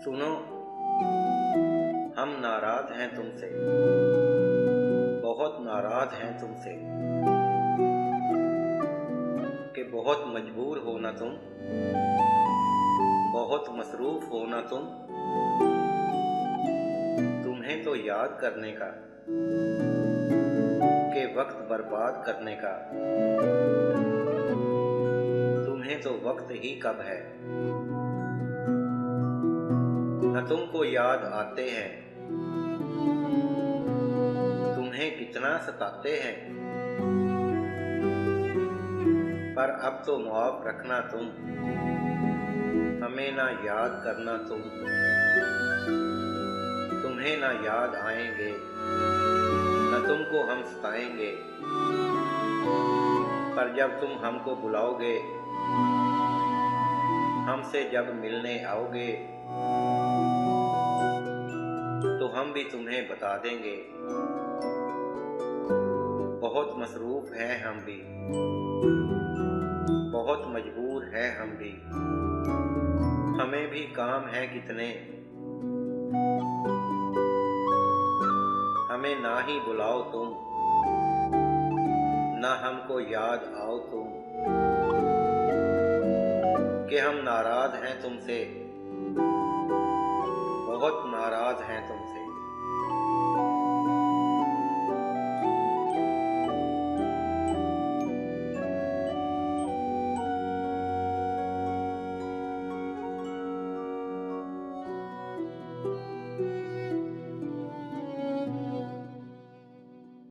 सुनो, हम नाराज हैं तुमसे, बहुत नाराज हैं तुमसे, कि बहुत मजबूर हो ना तुम, बहुत मसरूफ हो ना तुम। तुम्हें तो याद करने का, कि वक्त बर्बाद करने का, तुम्हें तो वक्त ही कब है। न तुमको याद आते हैं, तुम्हें कितना सताते हैं, पर अब तो माफ रखना तुम, हमें ना याद करना तुम। तुम्हें ना याद आएंगे, न तुमको हम सताएंगे, पर जब तुम हमको बुलाओगे, हमसे जब मिलने आओगे, तो हम भी तुम्हें बता देंगे, बहुत मसरूफ हैं हम भी, बहुत मजबूर हैं हम भी, हमें भी काम हैं कितने, हमें ना ही बुलाओ तुम, ना हमको याद आओ तुम, कि हम नाराज हैं तुमसे, बहुत नाराज हैं तुमसे।